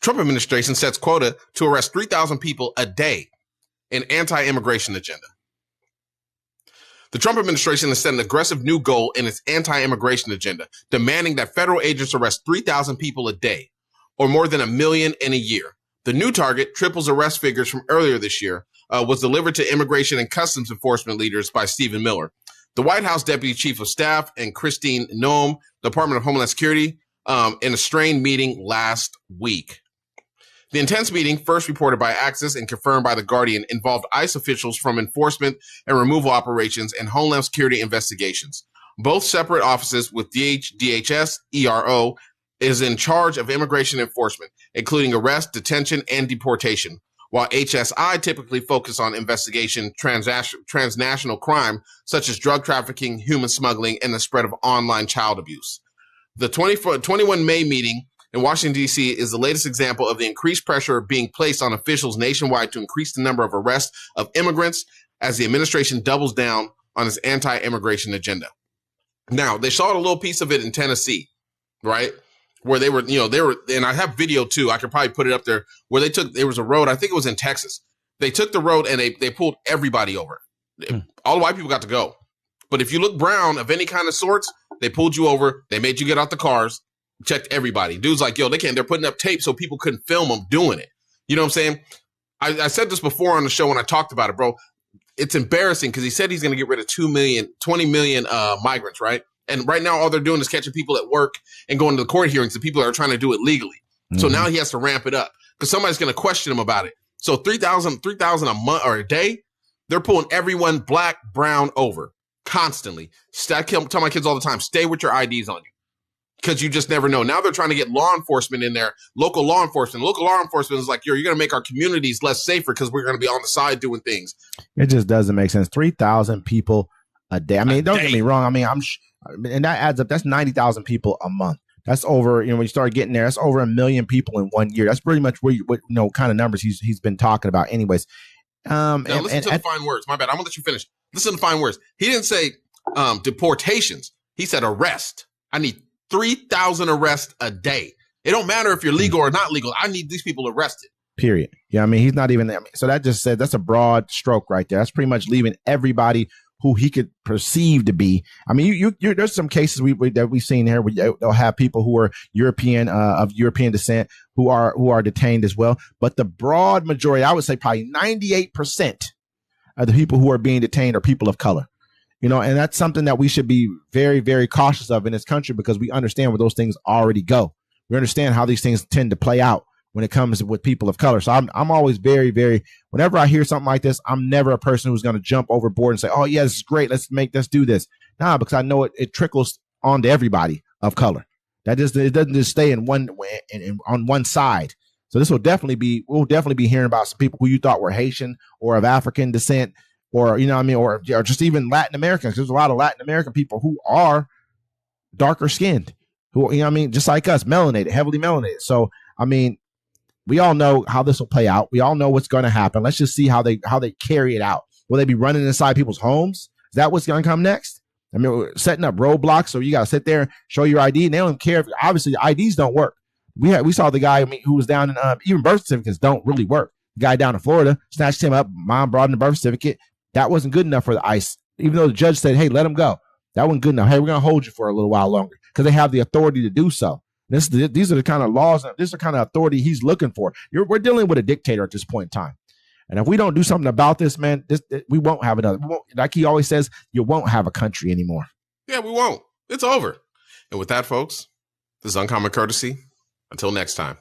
Trump administration sets quota to arrest 3,000 people a day in anti-immigration agenda. The Trump administration has set an aggressive new goal in its anti-immigration agenda, demanding that federal agents arrest 3,000 people a day, or more than 1 million in a year. The new target triples arrest figures from earlier this year, was delivered to immigration and customs enforcement leaders by Stephen Miller. The White House Deputy Chief of Staff and Kristi Noem, Department of Homeland Security, in a strained meeting last week. The intense meeting, first reported by Axios and confirmed by The Guardian, involved ICE officials from enforcement and removal operations and Homeland Security investigations. Both separate offices with DHS, ERO, is in charge of immigration enforcement, including arrest, detention, and deportation, while HSI typically focus on investigation transnational crime, such as drug trafficking, human smuggling, and the spread of online child abuse. The 21 May meeting in Washington, D.C. is the latest example of the increased pressure being placed on officials nationwide to increase the number of arrests of immigrants as the administration doubles down on its anti-immigration agenda. Now, they showed a little piece of it in Tennessee, right? Where they were, and I have video too. I could probably put it up there where there was a road. I think it was in Texas. They took the road and they pulled everybody over. All the white people got to go. But if you look brown of any kind of sorts, they pulled you over. They made you get out the cars. Checked everybody. Dude's like, yo, they're putting up tape so people couldn't film them doing it. You know what I'm saying? I said this before on the show when I talked about it, bro. It's embarrassing because he said he's going to get rid of 20 million migrants, right? And right now, all they're doing is catching people at work and going to the court hearings. The people that are trying to do it legally. Mm-hmm. So now he has to ramp it up because somebody's going to question him about it. So 3,000 a month or a day, they're pulling everyone black, brown over constantly. I tell my kids all the time, stay with your IDs on you. Because you just never know. Now they're trying to get law enforcement in there, local law enforcement. Local law enforcement is like, you're going to make our communities less safer because we're going to be on the side doing things. It just doesn't make sense. 3,000 people a day. I mean, don't get me wrong. I mean, and that adds up. That's 90,000 people a month. That's over, when you start getting there, that's over 1 million people in 1 year. That's pretty much what kind of numbers he's been talking about anyways. Now listen to the fine words. My bad. I'm going to let you finish. Listen to the fine words. He didn't say deportations. He said arrest. I need 3,000 arrests a day. It don't matter if you're legal or not legal. I need these people arrested. Period. Yeah, I mean, he's not even there. So that just said that's a broad stroke right there. That's pretty much leaving everybody who he could perceive to be. I mean, there's some cases that we've seen here where they'll have people who are European of European descent who are detained as well. But the broad majority, I would say probably 98% of the people who are being detained are people of color. And that's something that we should be very, very cautious of in this country because we understand where those things already go. We understand how these things tend to play out when it comes with people of color. So I'm always very, very, whenever I hear something like this, I'm never a person who's going to jump overboard and say, oh, yeah, this is great. Let's do this. Nah, because I know it trickles onto everybody of color. It doesn't just stay in on one side. So we'll definitely be hearing about some people who you thought were Haitian or of African descent, or, or just even Latin Americans. There's a lot of Latin American people who are darker skinned, who, just like us, melanated, heavily melanated. So, we all know how this will play out. We all know what's going to happen. Let's just see how they carry it out. Will they be running inside people's homes? Is that what's going to come next? We're setting up roadblocks. So you got to sit there, show your ID. And they don't care if, obviously, IDs don't work. We saw the guy who was down in, even birth certificates don't really work. The guy down in Florida snatched him up. Mom brought in the birth certificate. That wasn't good enough for the ICE, even though the judge said, hey, let him go. That wasn't good enough. Hey, we're going to hold you for a little while longer because they have the authority to do so. These are the kind of laws, this is the kind of authority he's looking for. We're dealing with a dictator at this point in time. And if we don't do something about this, man, we won't have another. Like he always says, you won't have a country anymore. Yeah, we won't. It's over. And with that, folks, this is Uncommon Courtesy. Until next time.